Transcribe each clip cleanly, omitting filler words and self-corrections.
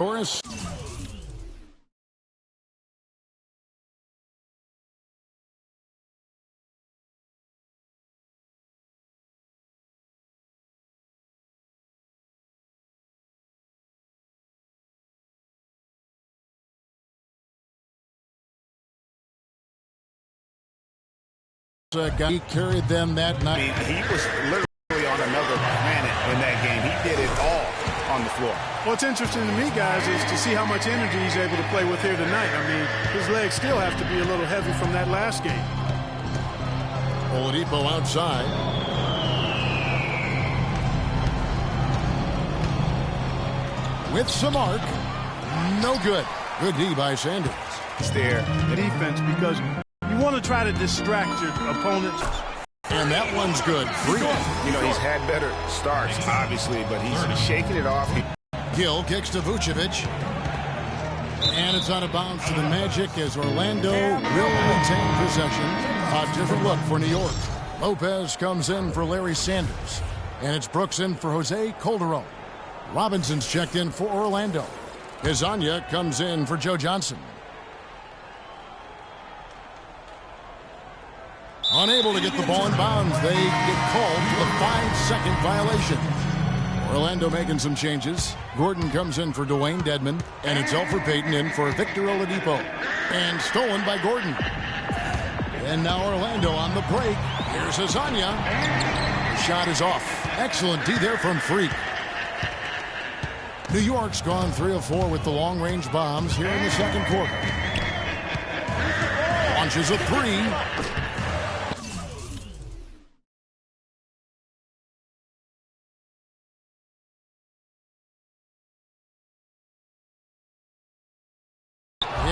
Chorus. He carried them that night. He was literally on another planet in that game. He did it all on the floor. What's interesting to me, guys, is to see how much energy he's able to play with here tonight. I mean, his legs still have to be a little heavy from that last game. Oladipo outside. With some arc. No good. Good D by Sanders. It's there. The defense, because you want to try to distract your opponents. And that one's good. Free. You know, he's had better starts, obviously, but he's shaking it off. Gill kicks to Vucevic. And it's out of bounds to the Magic as Orlando will retain possession. A different look for New York. Lopez comes in for Larry Sanders. And it's Brooks in for Jose Calderon. Robinson's checked in for Orlando. Hezonja comes in for Joe Johnson. Unable to get the ball in bounds. They get called for the 5-second violation. Orlando making some changes. Gordon comes in for Dwayne Dedmon. And it's Elfrid Payton in for Victor Oladipo. And stolen by Gordon. And now Orlando on the break. Here's Hezonja. The shot is off. Excellent D there from Freak. New York's gone 3 of 4 with the long-range bombs here in the second quarter. Launches a three.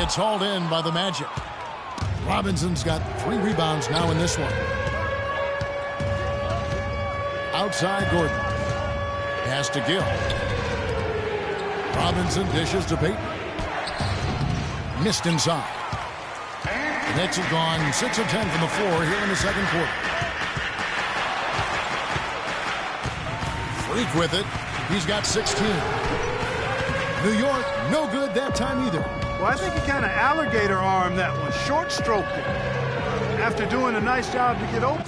It's hauled in by the Magic. Robinson's got 3 rebounds now in this one. Outside Gordon. Pass to Gill. Robinson dishes to Payton. Missed inside. The Knicks have gone 6 of 10 from the floor here in the second quarter. Freak with it. He's got 16. New York, no good that time either. Well, I think he kind of alligator armed that one. Short stroked it. After doing a nice job to get open.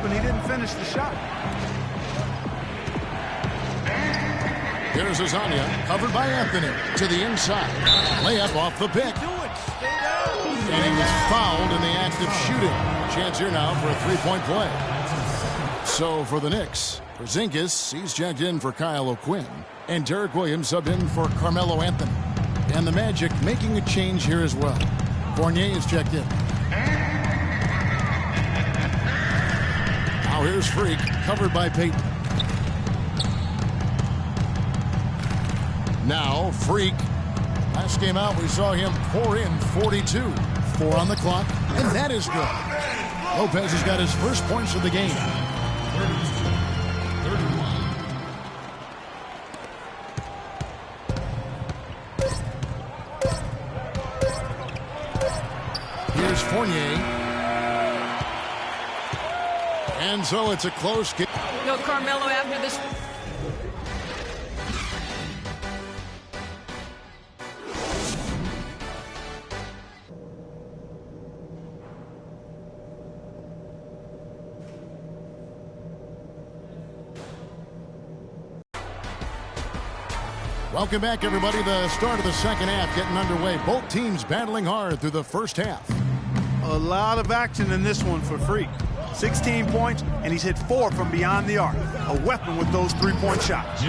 And he didn't finish the shot. Here's Hezonja, covered by Anthony, to the inside. Layup off the pick. And he was fouled in the act of shooting. Chance here now for a three-point play. So for the Knicks, Porzingis, he's checked in for Kyle O'Quinn. And Derek Williams subbed in for Carmelo Anthony. And the Magic making a change here as well. Fournier is checked in. Now here's Freak, covered by Payton. Now Freak Last game out, we saw him pour in 42. 4 on the clock, and that is good. Lopez has got his first points of the game. 31. Here's Fournier. And so it's a close game. No, Carmelo after this. Welcome back, everybody. The start of the second half getting underway. Both teams battling hard through the first half. A lot of action in this one for Freak. 16 points, and he's hit 4 from beyond the arc. A weapon with those three-point shots.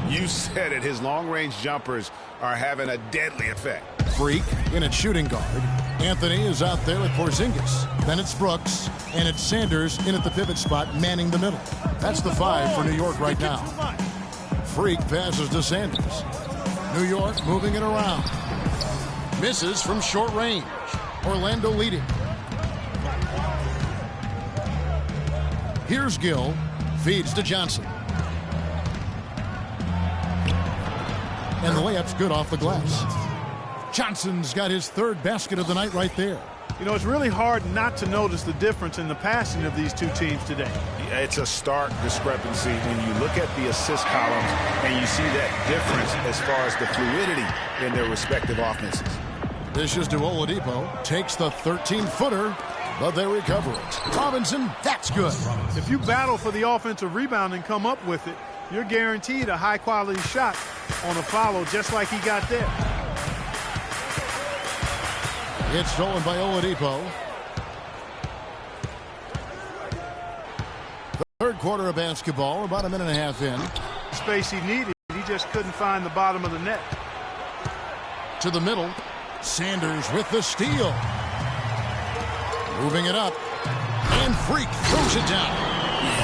You said it. His long-range jumpers are having a deadly effect. Freak in at shooting guard. Anthony is out there with Porzingis. Then it's Brooks, and it's Sanders in at the pivot spot, manning the middle. That's the 5 for New York right now. Freak passes to Sanders. New York moving it around. Misses from short range. Orlando leading. Here's Gill. Feeds to Johnson. And the layup's good off the glass. Johnson's got his third basket of the night right there. You know, it's really hard not to notice the difference in the passing of these two teams today. It's a stark discrepancy when you look at the assist columns and you see that difference as far as the fluidity in their respective offenses. Dishes to Oladipo. Takes the 13-footer, but they recover it. Robinson, that's good. If you battle for the offensive rebound and come up with it, you're guaranteed a high-quality shot on a follow just like he got there. It's stolen by Oladipo. Third quarter of basketball, about a minute and a half in. Space he needed, he just couldn't find the bottom of the net. To the middle, Sanders with the steal. Moving it up, and Freak throws it down.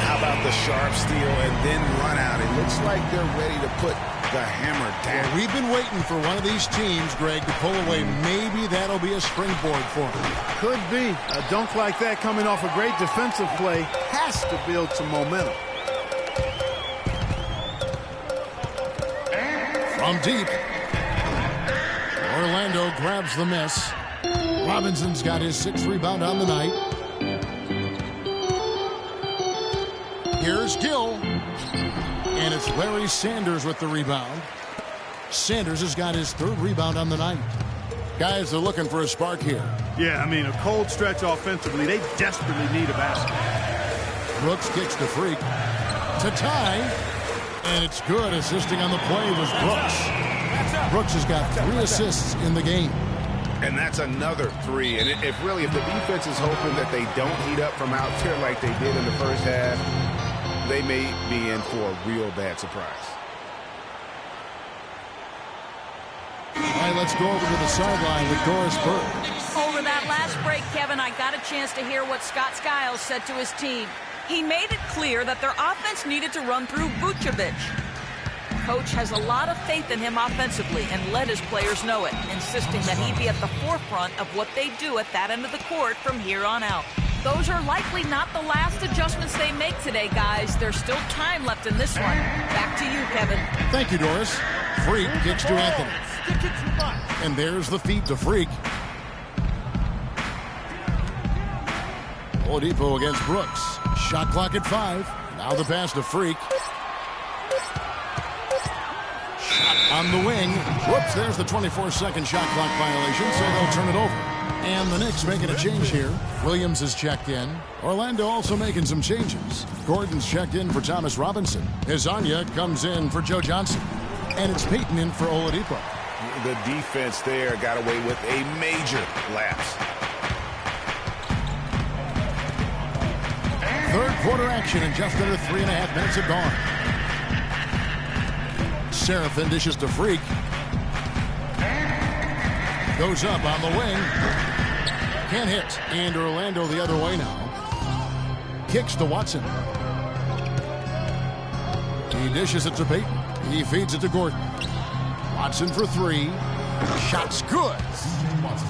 How about the sharp steal and then run out? It looks like they're ready to put the hammer down. Well, we've been waiting for one of these teams, Greg, to pull away. Maybe that'll be a springboard for them. Could be. A dunk like that coming off a great defensive play has to build some momentum. From deep, Orlando grabs the miss. Robinson's got his 6th rebound on the night. Here's Gill. And it's Larry Sanders with the rebound. Sanders has got his 3rd rebound on the night. Guys are looking for a spark here. Yeah, I mean, a cold stretch offensively. They desperately need a basket. Brooks kicks to Freak. To tie. And it's good. Assisting on the play was Brooks. Brooks has got 3 assists in the game. And that's another 3. And if the defense is hoping that they don't heat up from out there like they did in the first half, they may be in for a real bad surprise. All right, let's go over to the sideline with Doris Burke. Over that last break, Kevin, I got a chance to hear what Scott Skiles said to his team. He made it clear that their offense needed to run through Vucevic. Coach has a lot of faith in him offensively and let his players know it, insisting that he be at the forefront of what they do at that end of the court from here on out. Those are likely not the last adjustments they make today, guys. There's still time left in this one. Back to you, Kevin. Thank you, Doris. Freak kicks to Anthony. And there's the feed to Freak. Oladipo against Brooks. Shot clock at 5. Now the pass to Freak. On the wing. Whoops, there's the 24-second shot clock violation, so they'll turn it over. And the Knicks making a change here. Williams is checked in. Orlando also making some changes. Gordon's checked in for Thomas Robinson. Hezonja comes in for Joe Johnson. And it's Payton in for Oladipo. The defense there got away with a major lapse. Third quarter action in just under 3.5 minutes have gone. Seraphin dishes to Freak. Goes up on the wing. Can't hit. And Orlando the other way now. Kicks to Watson. He dishes it to Payton. He feeds it to Gordon. Watson for 3. Shot's good.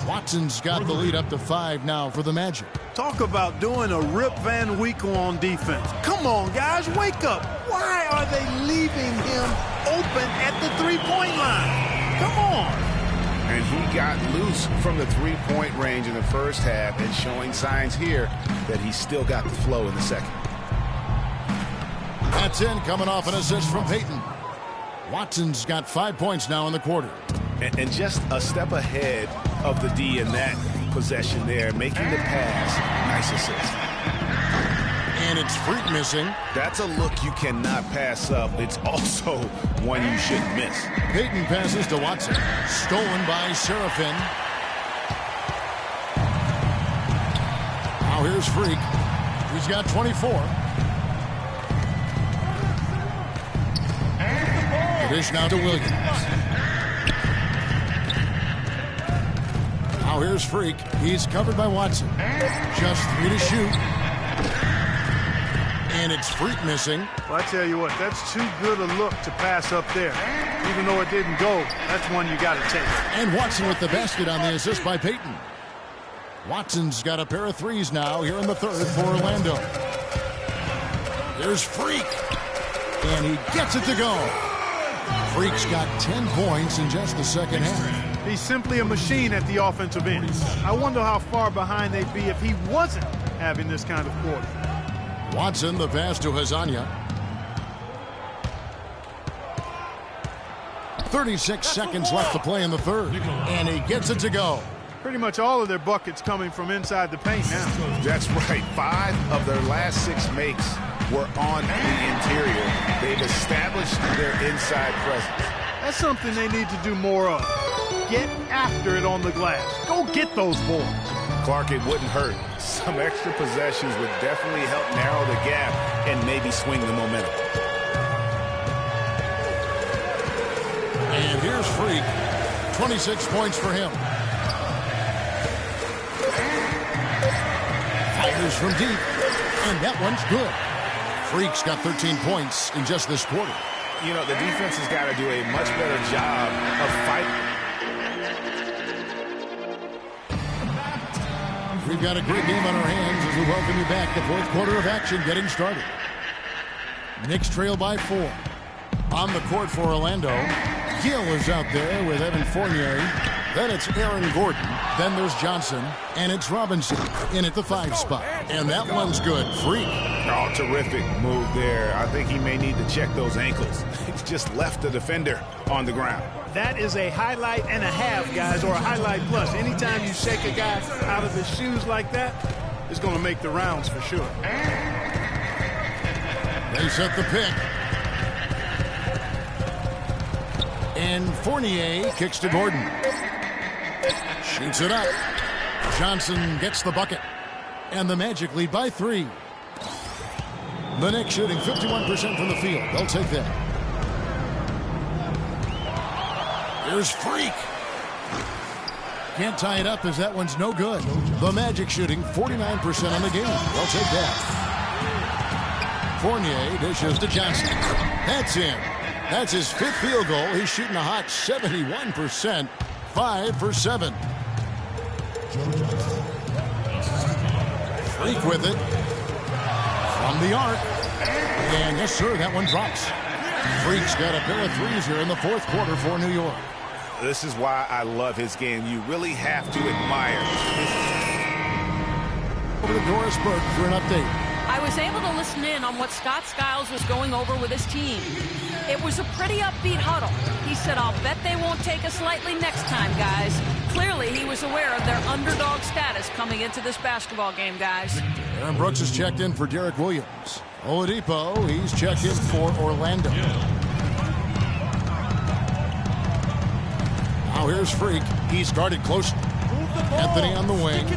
Watson's got the lead up to 5 now for the Magic. Talk about doing a Rip Van Winkle on defense. Come on, guys, wake up. Why are they leaving him open at the three-point line? Come on. And he got loose from the three-point range in the first half and showing signs here that he's still got the flow in the second. That's in, coming off an assist from Payton. Watson's got 5 points now in the quarter. And just a step ahead of the D in that possession there, making the pass. Nice assist. And it's Freak missing. That's a look you cannot pass up. It's also one you shouldn't miss. Payton passes to Watson. Stolen by Serafin. Now here's Freak. He's got 24. The dish now to Williams. Now here's Freak. He's covered by Watson. Just 3 to shoot. And it's Freak missing. Well, I tell you what, that's too good a look to pass up there. Even though it didn't go, that's one you got to take. And Watson with the basket on the assist by Payton. Watson's got a pair of threes now here in the third for Orlando. There's Freak. And he gets it to go. Freak's got 10 points in just the second half. He's simply a machine at the offensive end. I wonder how far behind they'd be if he wasn't having this kind of quarter. Watson, the pass to Hazanya. 36 seconds left to play in the third. And he gets it to go. Pretty much all of their buckets coming from inside the paint now. That's right. 5 of their last 6 makes were on the interior. They've established their inside presence. That's something they need to do more of. Get after it on the glass. Go get those boards. Clark, it wouldn't hurt. Some extra possessions would definitely help narrow the gap and maybe swing the momentum. And here's Freak. 26 points for him. Fires from deep. And that one's good. Freak's got 13 points in just this quarter. You know, the defense has got to do a much better job of fighting. We've got a great game on our hands as we welcome you back. The fourth quarter of action getting started. Knicks trail by 4. On the court for Orlando, Gill is out there with Evan Fournier. Then it's Aaron Gordon. Then there's Johnson. And it's Robinson in at the 5 spot. And that one's good. Freak. Oh, terrific move there. I think he may need to check those ankles. He's just left the defender on the ground. That is a highlight and a half, guys, or a highlight plus. Anytime you shake a guy out of his shoes like that, it's going to make the rounds for sure. They set the pick. And Fournier kicks to Gordon. Shoots it up. Johnson gets the bucket. And the Magic lead by 3. The Knicks shooting 51% from the field. They'll take that. Here's Freak. Can't tie it up as that one's no good. The Magic shooting 49% on the game. They'll take that. Fournier dishes to Johnson. That's in. That's his 5th field goal. He's shooting a hot 71%. 5 for 7. Freak with it. From the arc. And yes, sir, that one drops. Freak's got a pair of threes here in the fourth quarter for New York. This is why I love his game. You really have to admire. Over to Doris Burke for an update. I was able to listen in on what Scott Skiles was going over with his team. It was a pretty upbeat huddle. He said, I'll bet they won't take us lightly next time, guys. Clearly, he was aware of their underdog status coming into this basketball game, guys. Aaron Brooks has checked in for Derek Williams. Oladipo, he's checked in for Orlando. Now here's Freak. He's guarded closely. Anthony on the wing.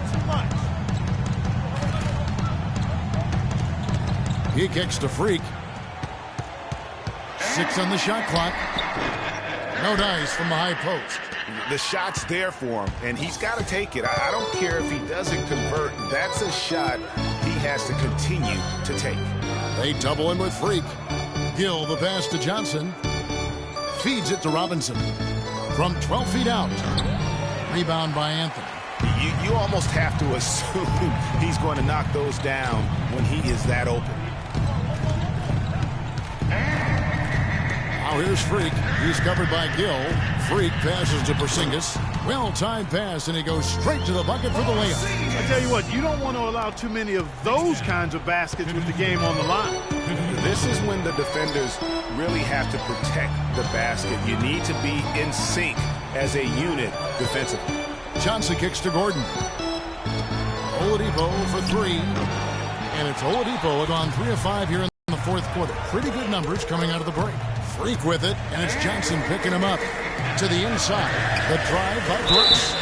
He kicks to Freak. 6 on the shot clock. No dice from the high post. The shot's there for him, and he's got to take it. I don't care if he doesn't convert. That's a shot he has to continue to take. They double him with Freak. Gill, the pass to Johnson. Feeds it to Robinson. from 12 feet out. Rebound by Anthony. You almost have to assume he's going to knock those down when he is that open. Now here's Freak. He's covered by Gill. Freak passes to Porzingis. Well-timed pass, and he goes straight to the bucket for the layup. I tell you what, you don't want to allow too many of those kinds of baskets with the game on the line. This is when the defenders really have to protect the basket. You need to be in sync as a unit defensively. Johnson kicks to Gordon. Oladipo for three. And it's Oladipo gone 3 of 5 here in the fourth quarter. Pretty good numbers coming out of the break. Freak with it, and it's Johnson picking him up. To the inside. The drive by Brooks.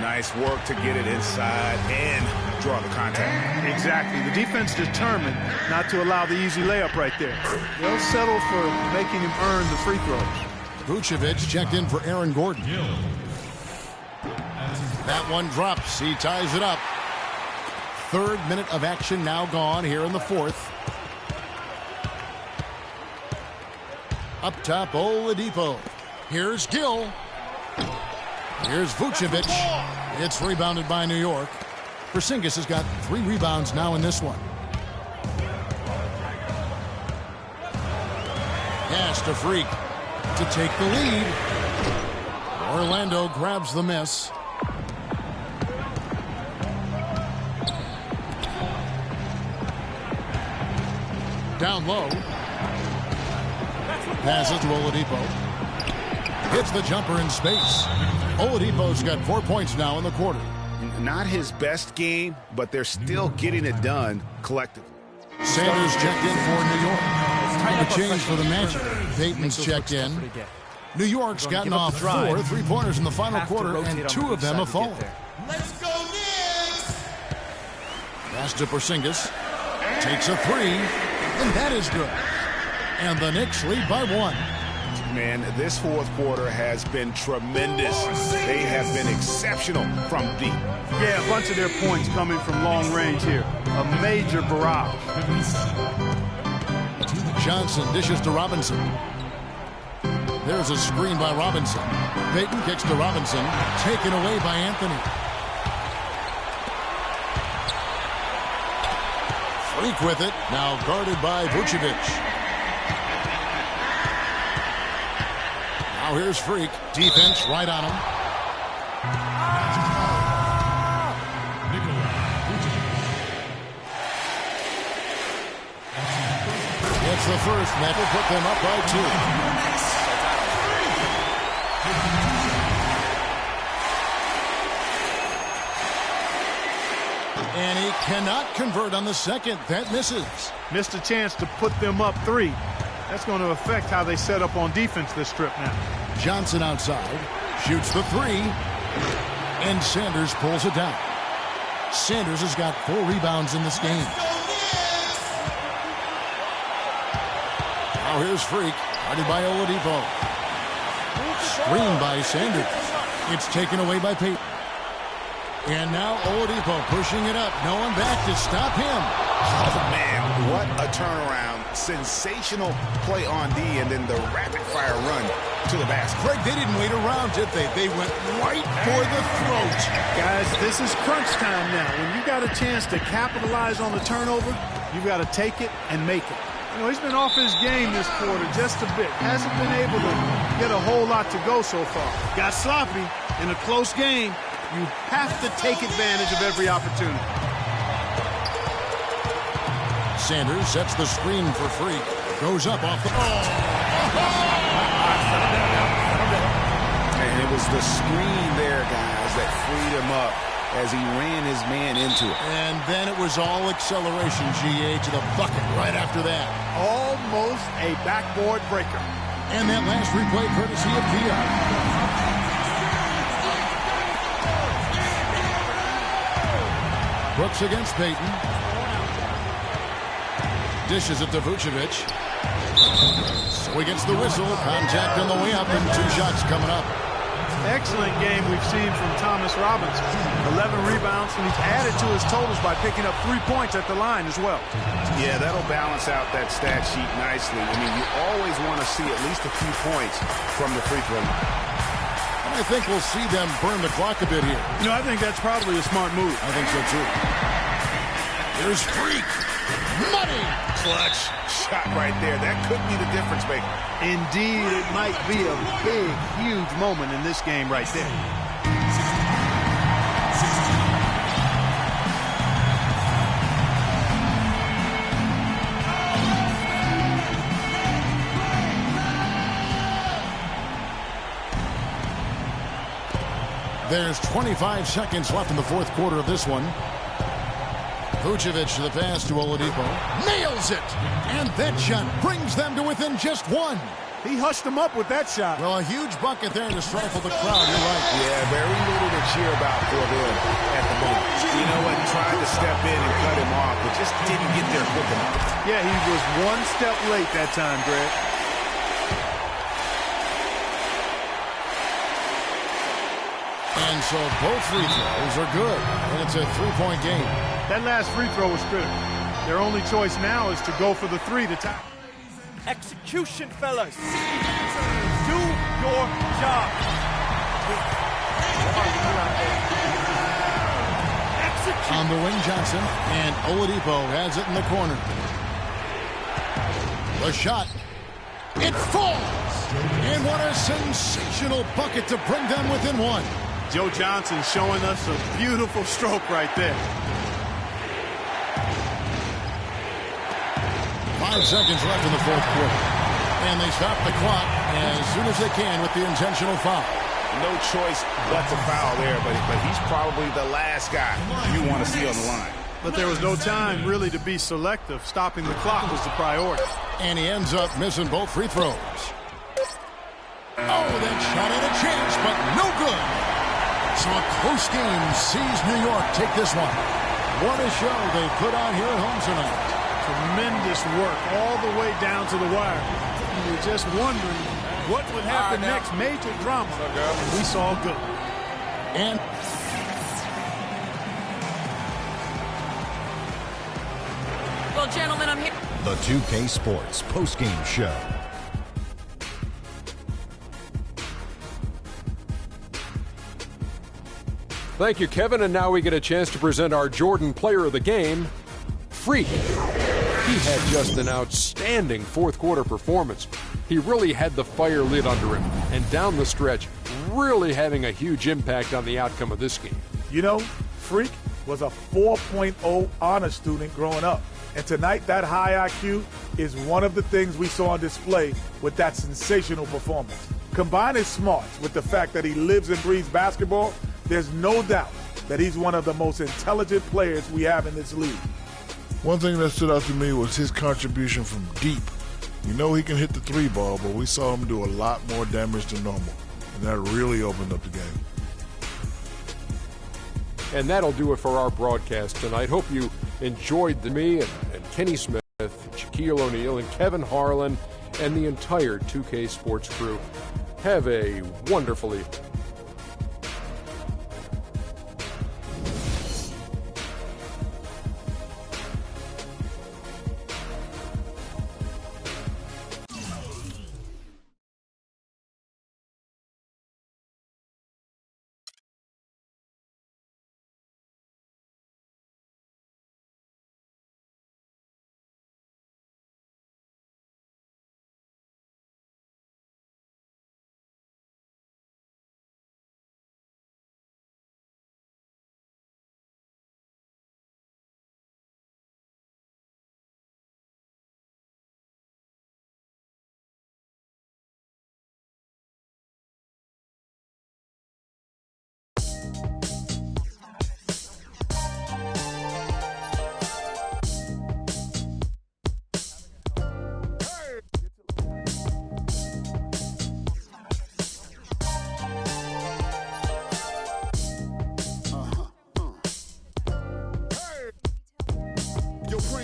Nice work to get it inside and draw the contact. Exactly. The defense determined not to allow the easy layup right there. They'll settle for making him earn the free throws. Vucevic checked in for Aaron Gordon. That one drops. He ties it up. Third minute of action now gone here in the fourth. Up top, Oladipo. Here's Gill. Here's Vucevic. It's rebounded by New York. Porzingis has got 3 rebounds now in this one. Pass to Freak to take the lead. Orlando grabs the miss. Down low. Passes to Oladipo. Hits the jumper in space. Oladipo's got 4 points now in the quarter. Not his best game, but they're still getting it done collectively. Sanders checked in for New York. A change for the Magic. Payton's checked in. New York's gotten off 4 3-pointers in the final quarter, and 2 of them have fallen. Let's go Knicks! Pass to Porzingis. Takes a 3, and that is good. And the Knicks lead by 1. Man, this fourth quarter has been tremendous. They have been exceptional from deep. Yeah, a bunch of their points coming from long range here. A major barrage. Johnson dishes to Robinson. There's a screen by Robinson. Payton kicks to Robinson. Taken away by Anthony. Freak with it. Now guarded by Vucevic. Now here's Freak. Defense right on him. It's the first, and that will put them up by 2. And he cannot convert on the second. That misses. Missed a chance to put them up 3. That's going to affect how they set up on defense this trip now. Johnson outside. Shoots the 3. And Sanders pulls it down. Sanders has got 4 rebounds in this game. Now here's Freak. Guarded by Oladipo. Screen by Sanders. It's taken away by Payton. And now Oladipo pushing it up. No one back to stop him. Oh, man, what a turnaround. Sensational play on D, and then the rapid-fire run to the basket. Greg, they didn't wait around, did they? They went right for the throat. Guys, this is crunch time now. When you got a chance to capitalize on the turnover, you've got to take it and make it. You know, he's been off his game this quarter just a bit. Hasn't been able to get a whole lot to go so far. Got sloppy in a close game. You have to take advantage of every opportunity. Sanders sets the screen for Freak. Goes up off the ball. And it was the screen there, guys, that freed him up as he ran his man into it. And then it was all acceleration, GA, to the bucket right after that. Almost a backboard breaker. And that last replay courtesy of Dia. Brooks against Payton. Dishes it to Vucevic. So he gets the whistle. Contact on the way up, and 2 shots coming up. Excellent game we've seen from Thomas Robinson. 11 rebounds, and he's added to his totals by picking up 3 points at the line as well. Yeah, that'll balance out that stat sheet nicely. I mean, you always want to see at least a few points from the free throw line. I think we'll see them burn the clock a bit here. You know, I think that's probably a smart move. I think so, too. Here's Freak. Money. Clutch shot right there. That could be the difference maker. Indeed, it might be a big, huge moment in this game right there. There's 25 seconds left in the fourth quarter of this one. Vucevic to the pass to Oladipo. Nails it! And that shot brings them to within just one. He hushed them up with that shot. Well, a huge bucket there to stifle the crowd. You're right. Yeah, very little to cheer about for them at the moment. You know what? Tried to step in and cut him off, but just didn't get there quick enough. Yeah, he was one step late that time, Greg. And so both free throws are good. And it's a three-point game. That last free throw was critical. Their only choice now is to go for the three to tie. Execution, fellas. Do your job. Execute. On the wing, Johnson. And Oladipo has it in the corner. The shot. It falls. And what a sensational bucket to bring them within one. Joe Johnson showing us a beautiful stroke right there. 5 seconds left in the fourth quarter. And they stop the clock as soon as they can with the intentional foul. No choice but to foul there, but he's probably the last guy you want to see on the line. But there was no time really to be selective. Stopping the clock was the priority. And he ends up missing both free throws. Oh, that shot had a chance, but no good. So a close game sees New York take this one. What a show they put on here at home tonight. Tremendous work all the way down to the wire. You were just wondering what would happen next. Major drama. And we saw good. And Well, gentlemen, I'm here. The 2K Sports postgame show. Thank you, Kevin. And now we get a chance to present our Jordan Player of the Game, Freak. He had just an outstanding fourth quarter performance. He really had the fire lit under him, and down the stretch, really having a huge impact on the outcome of this game. You know, Freak was a 4.0 honor student growing up. And tonight, that high IQ is one of the things we saw on display with that sensational performance. Combine his smarts with the fact that he lives and breathes basketball, there's no doubt that he's one of the most intelligent players we have in this league. One thing that stood out to me was his contribution from deep. You know he can hit the three ball, but we saw him do a lot more damage than normal. And that really opened up the game. And that'll do it for our broadcast tonight. Hope you enjoyed me and Kenny Smith, Shaquille O'Neal, and Kevin Harlan, and the entire 2K Sports crew. Have a wonderful evening.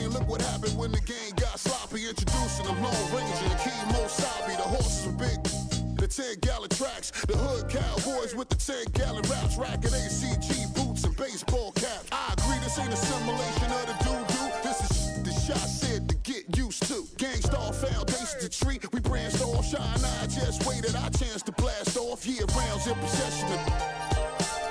Look what happened when the game got sloppy. Introducing the Lone Ranger, Kimo Sabi. The horses were big, the 10-gallon tracks. The hood cowboys with the 10-gallon raps. Racking ACG boots and baseball caps. I agree, this ain't a simulation of the doo-doo. This is the shot said to get used to. Gangstar foundation to treat. We branched off, shine. I just waited our chance to blast off. 4th-year rounds in possession of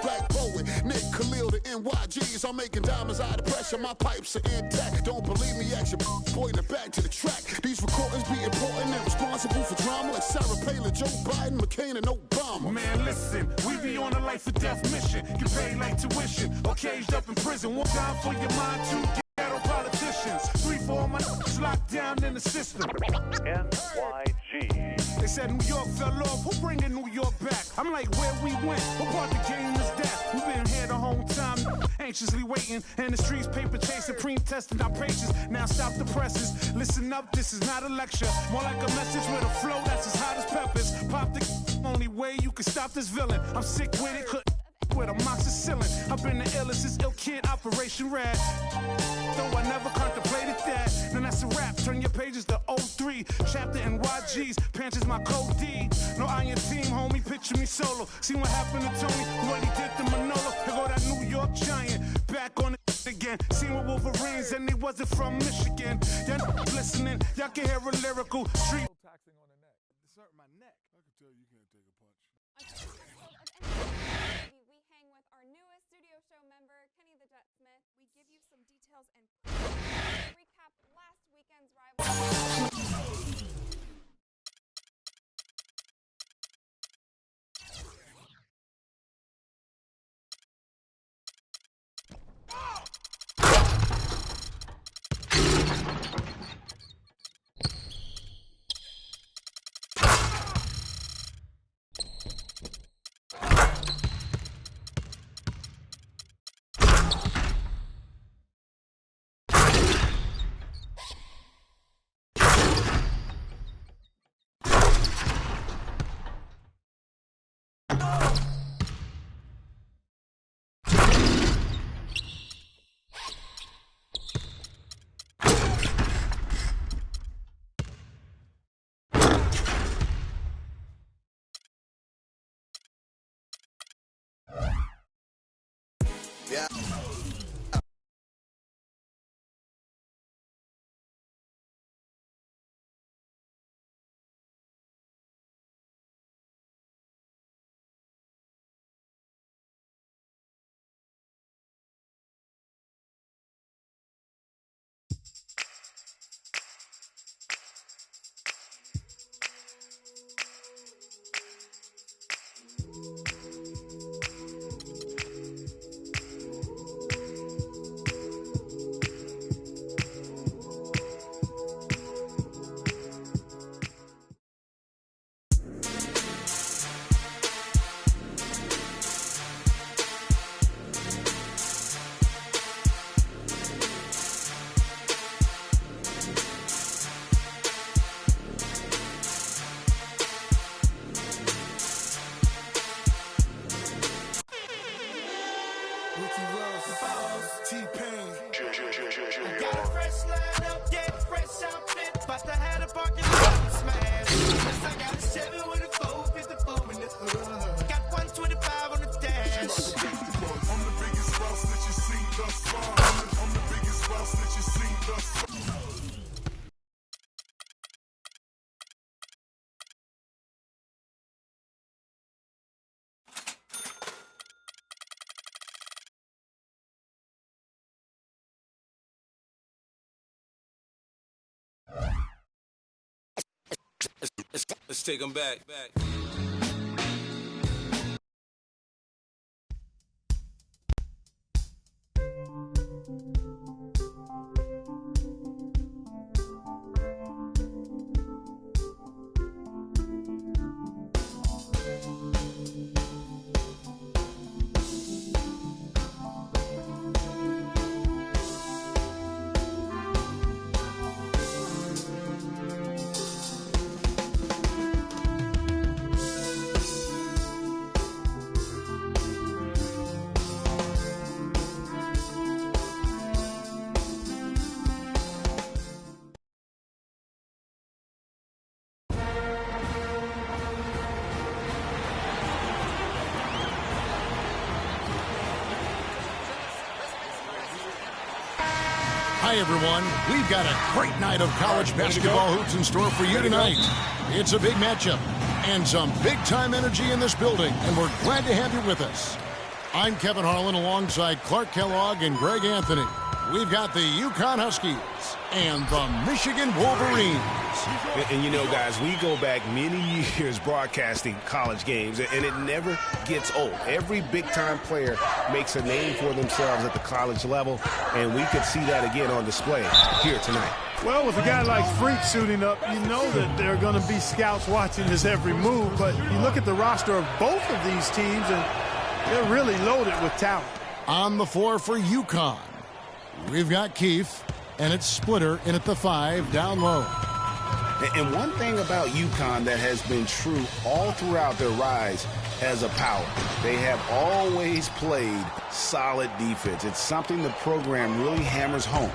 Black Poet, Nick Khalil, the NYGs. I'm making diamonds out of pressure. My pipes are intact. Don't believe me? Ask your boy to back to the track. These recordings be important and responsible for drama like Sarah Palin, Joe Biden, McCain, and Obama. Man, listen, we be on a life or death mission. Get paid like tuition or caged up in prison. One time for your mind, 2 ghetto politicians. 3 for all my locked down in the system. NYG. They said New York fell off. Who bringing New York back? I'm like, where we went? What part the game is that? We've been here the whole time, anxiously waiting. And the streets paper chase, supreme testing our patience. Now stop the presses. Listen up, this is not a lecture. More like a message with a flow that's as hot as peppers. Pop the only way you can stop this villain. I'm sick with it, couldn't with amoxicillin. I've been the illest, this ill kid, Operation Rad. Though I never contemplated that. Then that's a wrap, turn your pages to 03. Chapter NYG's, pants is my code D. No iron team, homie, picture me solo. See what happened to Tony, what he did to Manolo. Here go that New York Giant, back on it again. Seen with Wolverines and he wasn't from Michigan. Y'all listening, y'all can hear a lyrical street. Taxing on the neck. This hurt my neck. I can tell you can't take a punch. We hang with our newest studio show member, Kenny the Jet Smith. We give you some details and recap last weekend's rivalry. Yeah. Let's take them back. Hi, everyone. We've got a great night of college basketball hoops in store for you tonight. It's a big matchup. And some big-time energy in this building, and we're glad to have you with us. I'm Kevin Harlan alongside Clark Kellogg and Greg Anthony. We've got the UConn Huskies and the Michigan Wolverines. And you know, guys, we go back many years broadcasting college games, and it never gets old. Every big-time player makes a name for themselves at the college level, and we could see that again on display here tonight. Well, with a guy like Freak suiting up, you know that there are going to be scouts watching his every move, but you look at the roster of both of these teams, and they're really loaded with talent. On the floor for UConn, we've got Keefe, and it's Splitter in at the 5, down low. And one thing about UConn that has been true all throughout their rise as a power, they have always played solid defense. It's something the program really hammers home.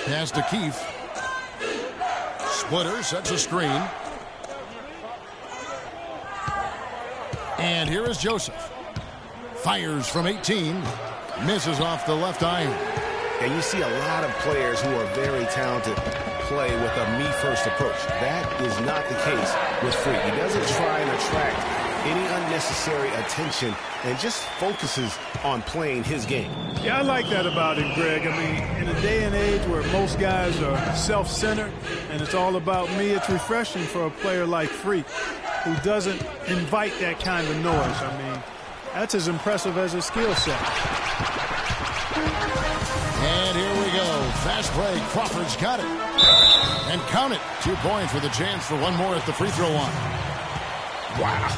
Pass to Keefe. Splitter sets a screen. And here is Joseph. Fires from 18. Misses off the left iron. And you see a lot of players who are very talented play with a me-first approach. That is not the case with Freak. He doesn't try and attract any unnecessary attention and just focuses on playing his game. Yeah, I like that about him, Greg. I mean, in a day and age where most guys are self-centered and it's all about me, it's refreshing for a player like Freak who doesn't invite that kind of noise. I mean, that's as impressive as his skill set. And here we go. Fast break. Crawford's got it. And count it. 2 points with a chance for one more at the free throw line. Wow.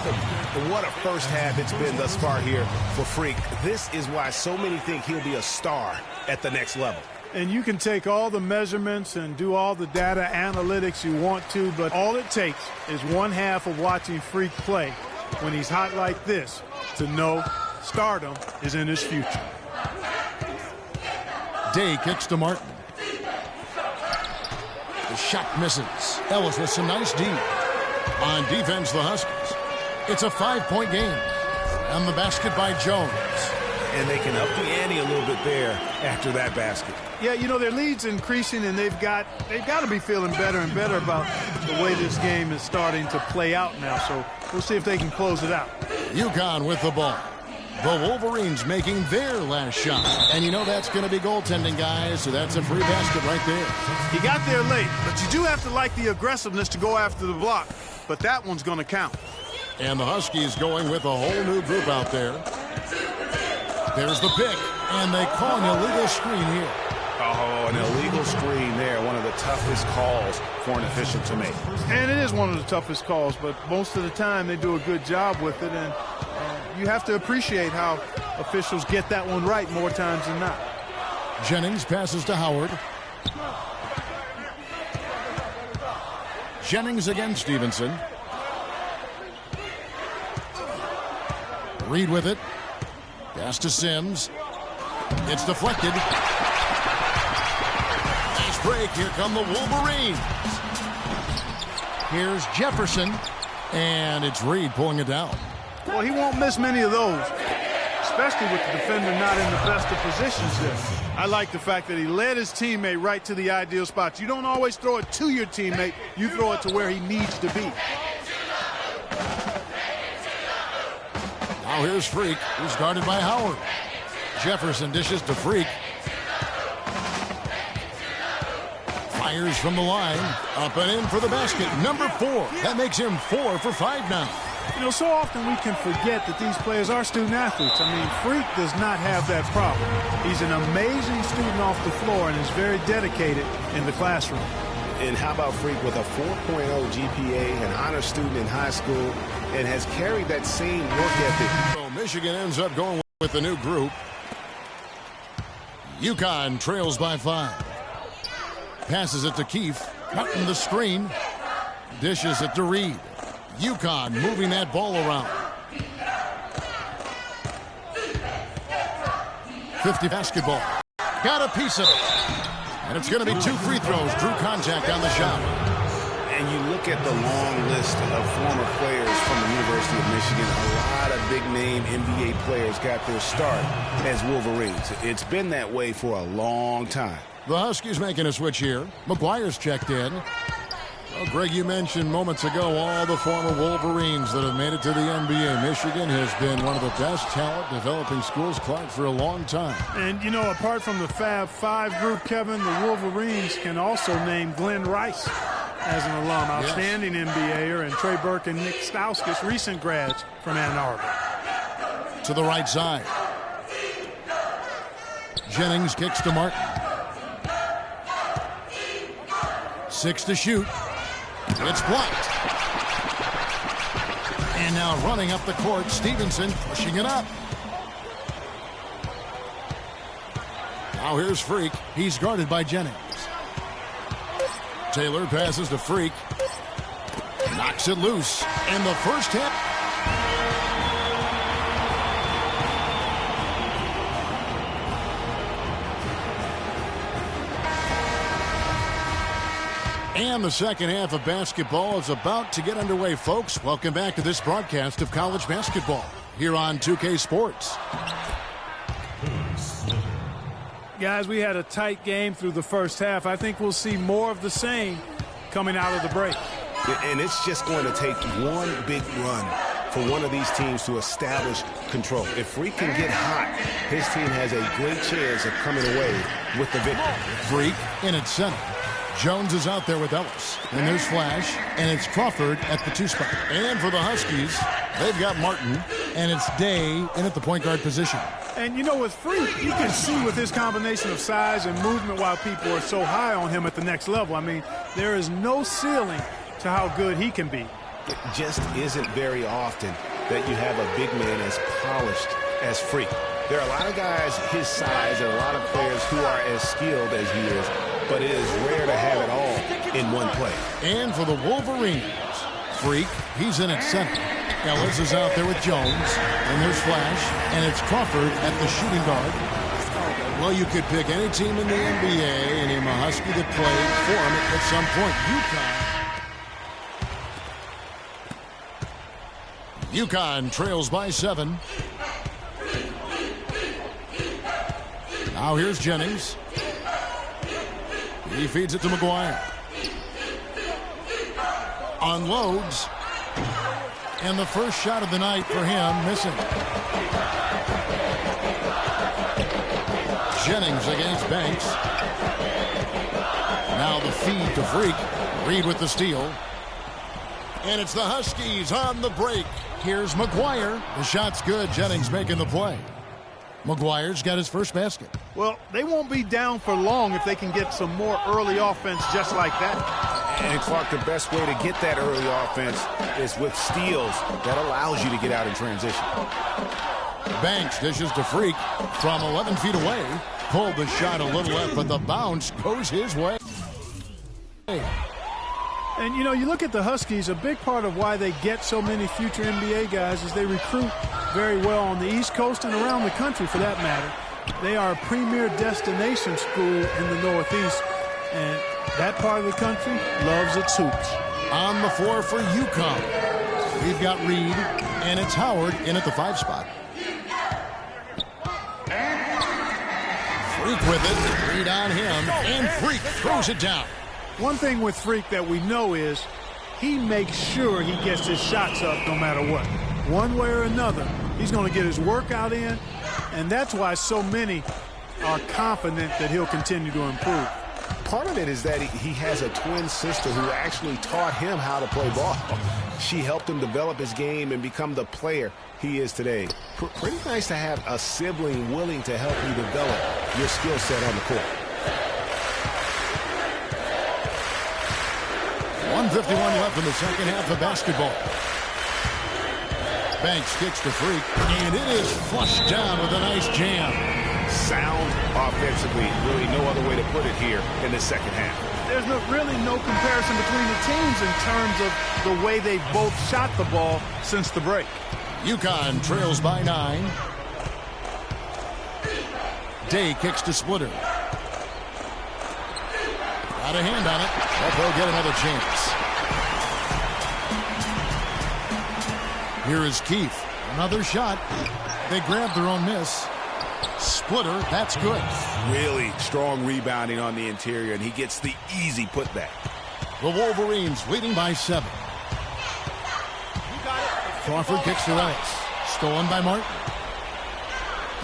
What a first half it's been thus far here for Freak. This is why so many think he'll be a star at the next level. And you can take all the measurements and do all the data analytics you want to, but all it takes is one half of watching Freak play when he's hot like this to know stardom is in his future. Day kicks to Martin. The shot misses. Ellis with some nice D. On defense, the Huskies. It's a 5-point game. And the basket by Jones. And they can up the ante a little bit there after that basket. Yeah, you know, their lead's increasing, and they've got to be feeling better and better about the way this game is starting to play out now. So we'll see if they can close it out. UConn with the ball. The Wolverines making their last shot. And you know that's going to be goaltending, guys, so that's a free basket right there. He got there late, but you do have to like the aggressiveness to go after the block. But that one's going to count. And the Huskies going with a whole new group out there. There's the pick, and they call an illegal screen here. Oh, an illegal screen there. One of the toughest calls for an official to make. And it is one of the toughest calls, but most of the time they do a good job with it. And you have to appreciate how officials get that one right more times than not. Jennings passes to Howard. Jennings against Stevenson. Reed with it. Pass to Sims. It's deflected. Nice break. Here come the Wolverines. Here's Jefferson. And it's Reed pulling it down. Well, he won't miss many of those, especially with the defender not in the best of positions there. I like the fact that he led his teammate right to the ideal spots. You don't always throw it to your teammate. You throw it to where he needs to be. Now here's Freak, who's guarded by Howard. Jefferson dishes to Freak. Fires from the line. Up and in for the basket. Number 4. That makes him 4 for 5 now. You know, so often we can forget that these players are student athletes. I mean, Freak does not have that problem. He's an amazing student off the floor and is very dedicated in the classroom. And how about Freak with a 4.0 GPA, an honor student in high school, and has carried that same work ethic. So Michigan ends up going with the new group. UConn trails by 5. Passes it to Keefe. Cutting the screen. Dishes it to Reed. UConn moving that ball around. 50 basketball. Got a piece of it. And it's going to be 2 free throws. Drew contact on the shot. And you look at the long list of former players from the University of Michigan. A lot of big-name NBA players got their start as Wolverines. It's been that way for a long time. The Huskies making a switch here. McGuire's checked in. Well, Greg, you mentioned moments ago all the former Wolverines that have made it to the NBA. Michigan has been one of the best talent developing schools, Clark, for a long time. And, you know, apart from the Fab Five group, Kevin, the Wolverines can also name Glenn Rice as an alum, outstanding NBAer, and Trey Burke and Nick Stauskas, recent grads from Ann Arbor. To the right side. Jennings kicks to Martin. 6 to shoot. It's blocked. And now running up the court, Stevenson pushing it up. Now here's Freak. He's guarded by Jennings. Taylor passes to Freak. Knocks it loose. And the first hit. And the second half of basketball is about to get underway, folks. Welcome back to this broadcast of college basketball here on 2K Sports. Guys, we had a tight game through the first half. I think we'll see more of the same coming out of the break. And it's just going to take one big run for one of these teams to establish control. If Freak can get hot, his team has a great chance of coming away with the victory. Freak in its center. Jones is out there with Ellis. And there's Flash, and it's Crawford at the 2 spot. And for the Huskies, they've got Martin, and it's Day in at the point guard position. And, you know, with Freak, you can see with his combination of size and movement why people are so high on him at the next level. I mean, there is no ceiling to how good he can be. It just isn't very often that you have a big man as polished as Freak. There are a lot of guys his size and a lot of players who are as skilled as he is, but it is rare to have it all in one play. And for the Wolverines, Freak, he's in at center. Ellis is out there with Jones, and there's Flash, and it's Crawford at the shooting guard. Well, you could pick any team in the NBA and name a Husky that played for him at some point. UConn trails by 7. Now here's Jennings. He feeds it to McGuire. Unloads. And the first shot of the night for him, missing. Jennings against Banks. Now the feed to Freak. Reed with the steal. And it's the Huskies on the break. Here's McGuire. The shot's good. Jennings making the play. McGuire's got his first basket. Well, they won't be down for long if they can get some more early offense just like that. And Clark, the best way to get that early offense is with steals that allows you to get out in transition. Banks dishes to Freak from 11 feet away. Pulled the shot a little left, but the bounce goes his way. And, you know, you look at the Huskies, a big part of why they get so many future NBA guys is they recruit very well on the East Coast and around the country, for that matter. They are a premier destination school in the Northeast, and that part of the country loves its hoops. On the floor for UConn, we've got Reed, and it's Howard in at the 5 spot. Freak with it, Reed on him, and Freak throws it down. One thing with Freak that we know is he makes sure he gets his shots up no matter what. One way or another, he's going to get his workout in, and that's why so many are confident that he'll continue to improve. Part of it is that he has a twin sister who actually taught him how to play ball. She helped him develop his game and become the player he is today. Pretty nice to have a sibling willing to help you develop your skill set on the court. 1:51 left in the second half of basketball. Banks kicks to Freak, and it is flushed down with a nice jam. Sound offensively, really no other way to put it here in the second half. There's really no comparison between the teams in terms of the way they've both shot the ball since the break. UConn trails by 9. Day kicks to Splitter. Got a hand on it, but they'll get another chance. Here is Keith. Another shot. They grab their own miss. Splitter, that's good. Really strong rebounding on the interior, and he gets the easy putback. The Wolverines leading by 7. Crawford kicks to Ellis. Stolen by Martin.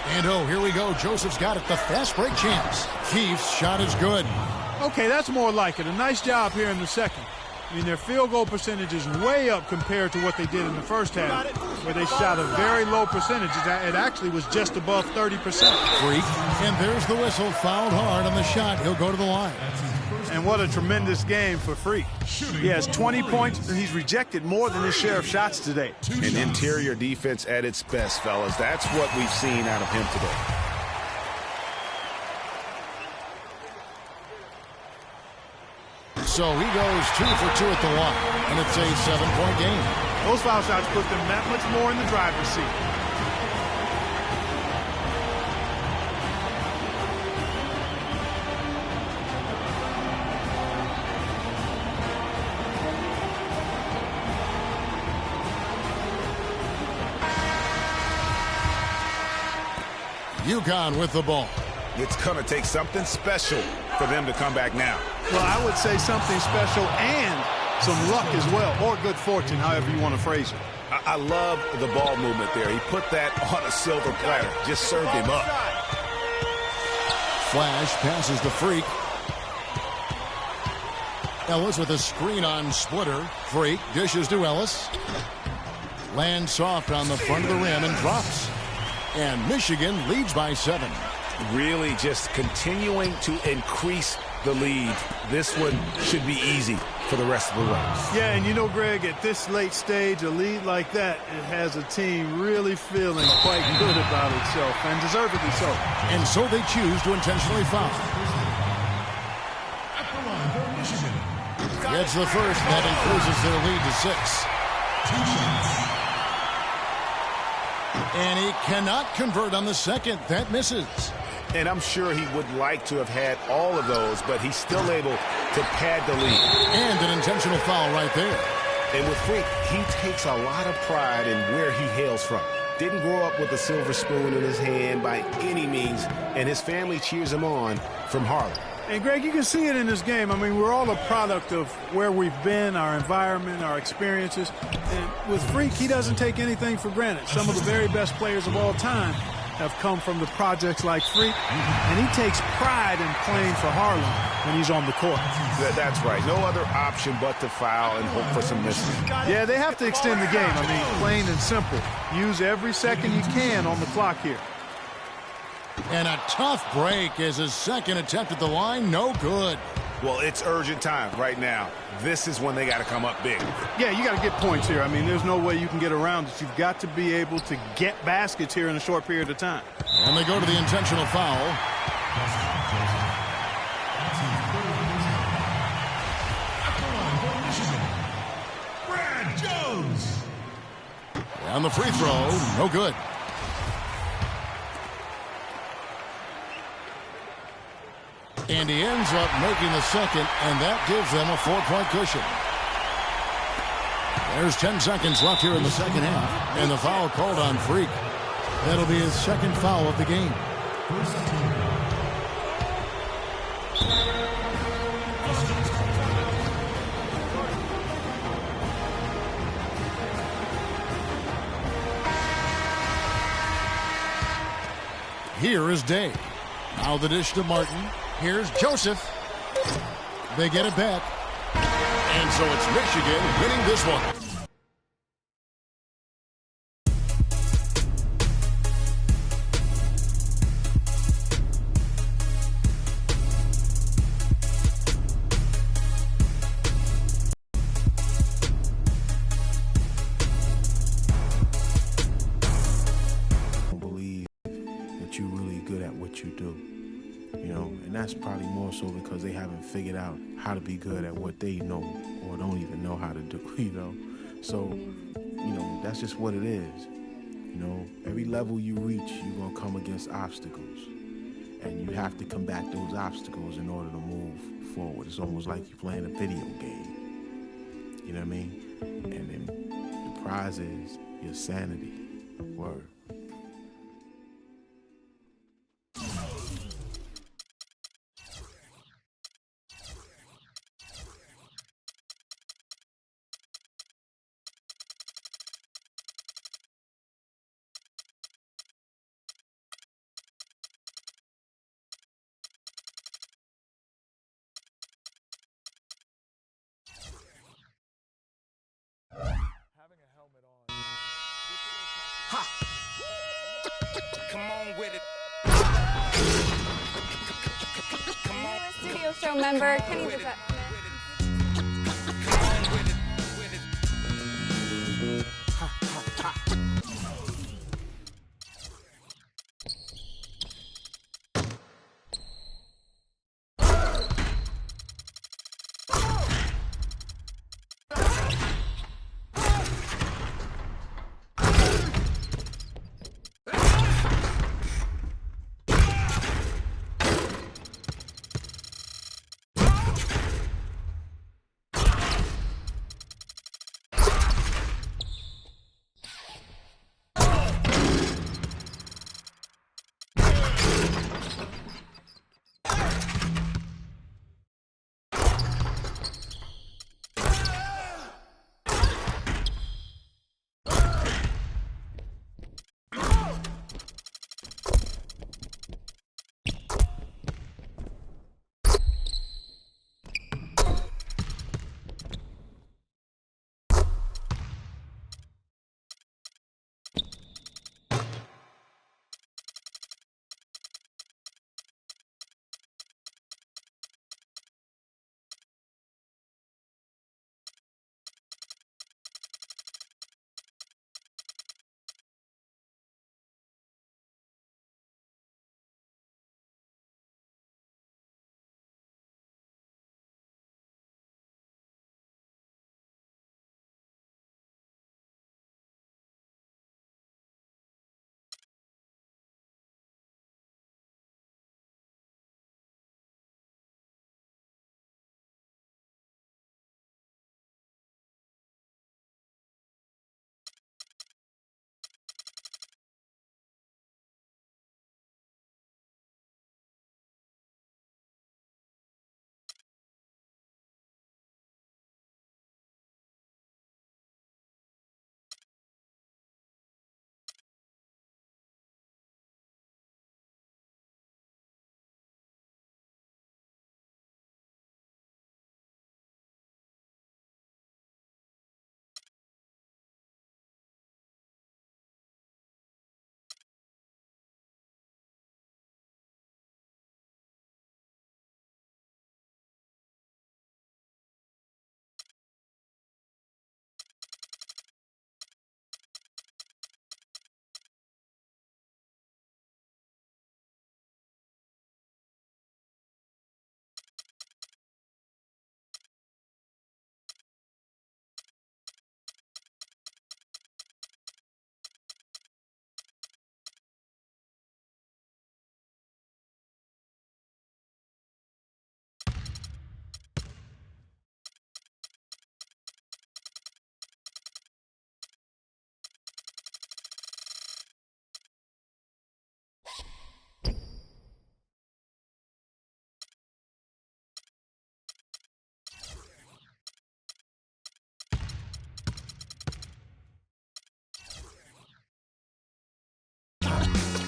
And oh, here we go. Joseph's got it. The fast break champs. Keefe's shot is good. Okay, that's more like it. A nice job here in the second. I mean, their field goal percentage is way up compared to what they did in the first half, where they shot a very low percentage. It actually was just above 30%. Freak. And there's the whistle. Fouled hard on the shot. He'll go to the line. And what a tremendous game for Freak. He has 20 points, and he's rejected more than his share of shots today. An interior defense at its best, fellas. That's what we've seen out of him today. So he goes 2 for 2 at the line, and it's a 7-point game. Those foul shots put them that much more in the driver's seat. UConn with the ball. It's going to take something special for them to come back now. Well, I would say something special and some luck as well, or good fortune, however you want to phrase it. I love the ball movement there. He put that on a silver platter, just served him up. Flash passes the Freak. Ellis with a screen on Splitter. Freak dishes to Ellis. Lands soft on the front of the rim and drops. And Michigan leads by 7. Really just continuing to increase the lead. This one should be easy for the rest of the way. Yeah, and you know, Greg, at this late stage, a lead like that, it has a team really feeling quite good about itself, and deservedly so. And so they choose to intentionally foul. Gets the first, that increases their lead to 6. And he cannot convert on the second. That misses. And I'm sure he would like to have had all of those, but he's still able to pad the lead. And an intentional foul right there. And with Freak, he takes a lot of pride in where he hails from. Didn't grow up with a silver spoon in his hand by any means, and his family cheers him on from Harlem. And, Greg, you can see it in this game. I mean, we're all a product of where we've been, our environment, our experiences. And with Freak, he doesn't take anything for granted. Some of the very best players of all time have come from the projects like Freak, and he takes pride in playing for Harlem when he's on the court. That's right. No other option but to foul and hope for some misses. Yeah, they have to extend the game. I mean, plain and simple. Use every second you can on the clock here. And a tough break as his second attempt at the line, no good. Well, it's urgent time right now. This is when they got to come up big. Yeah, you got to get points here. I mean, there's no way you can get around it. You've got to be able to get baskets here in a short period of time. And they go to the intentional foul. Brad Jones. On the free throw, no good. And he ends up making the second, and that gives them a 4-point cushion. There's 10 seconds left here in the second half, and the foul called on Freak. That'll be his second foul of the game. Here is Day. Now the dish to Martin. Here's Joseph. They get it back. And so it's Michigan winning this one. I believe that you're really good at what you do. You know, and that's probably more so because they haven't figured out how to be good at what they know or don't even know how to do, you know. So, you know, that's just what it is. You know, every level you reach, you're going to come against obstacles. And you have to combat those obstacles in order to move forward. It's almost like you're playing a video game. You know what I mean? And then the prize is your sanity. Word. Show member Kenny the Jet Smith.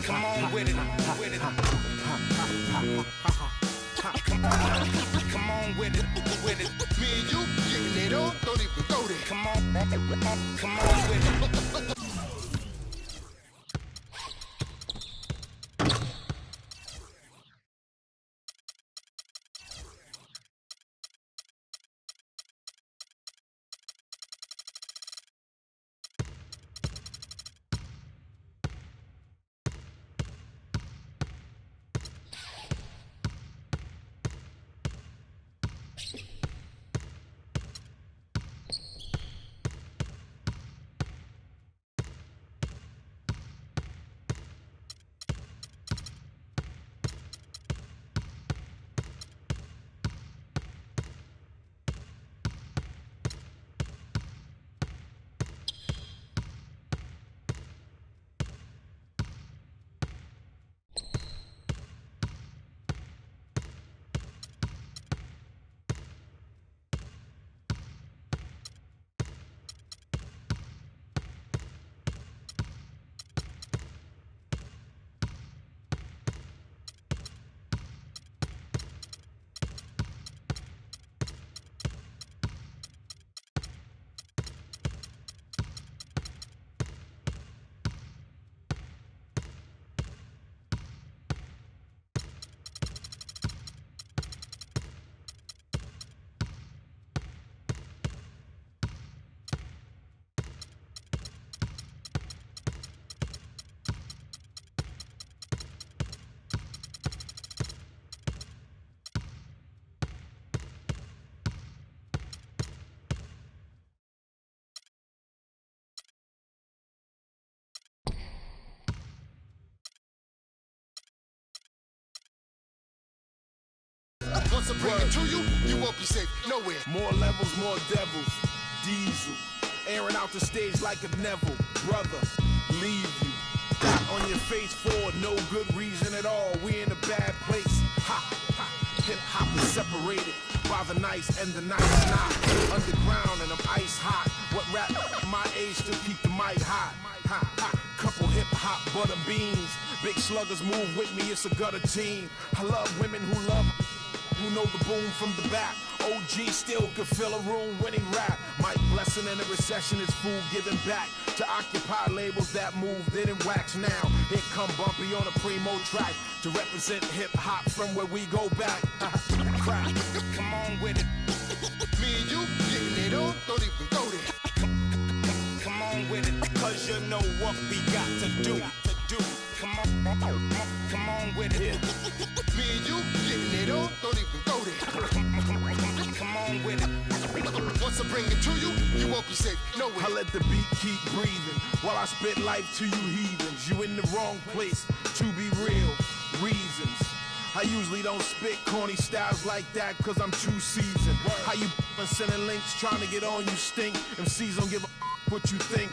Come on with it, with it. Come on with it, with it. Me and you getting it on, don't even go there. Come on with it. Once I bring it to you, you won't be safe nowhere. More levels, more devils. Diesel, airing out the stage like a Neville. Brother, leave you. Got on your face for no good reason at all. We in a bad place. Ha, ha. Hip hop is separated by the nice and the nice not. Underground and I'm ice hot. What rap my age to keep the mic hot? Ha, ha. Couple hip hop butter beans. Big sluggers move with me, it's a gutter team. I love women who know the boom from the back. OG still could fill a room when he rap. Mike Blessing in a recession is food giving back to occupy labels that move, didn't wax now. Here come Bumpy on a primo track to represent hip hop from where we go back. Crack, come on with it. Me and you getting it on, don't even go there. Come on with it, cause you know what we got to do. Come on with it. Me and you getting it on, don't even go there. Come on with it. Once I bring it to you, you won't be safe nowhere. I let the beat keep breathing while I spit life to you heathens. You in the wrong place, to be real, reasons. I usually don't spit corny styles like that cause I'm too seasoned. How you sending links trying to get on you stink? MCs don't give a what you think.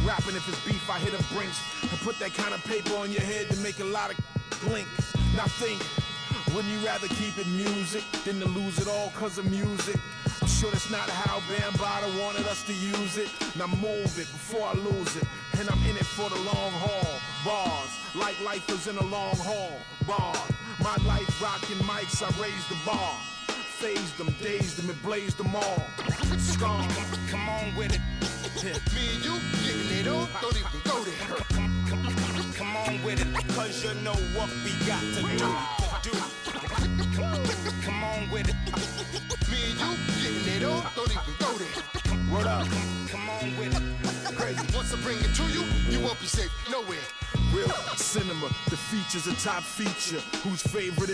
Rapping if it's beef, I hit a brinks and put that kind of paper on your head to make a lot of blink. Now think, wouldn't you rather keep it music than to lose it all cause of music? I'm sure that's not how Bambaataa wanted us to use it. Now move it before I lose it. And I'm in it for the long haul. Bars, like lifers in a long haul. Bar, my life rocking mics, I raised the bar. Phased them, dazed them, and blazed them all. Scar, come on with it. Me and you getting it on, don't even go there. Come on with it, cause you know what we got to do. Come on with it. Me and you getting it on, don't even go there. Word up, come on with it. Crazy. Once I bring it to you, you won't be safe nowhere. Real cinema, the feature's a top feature. Whose favorite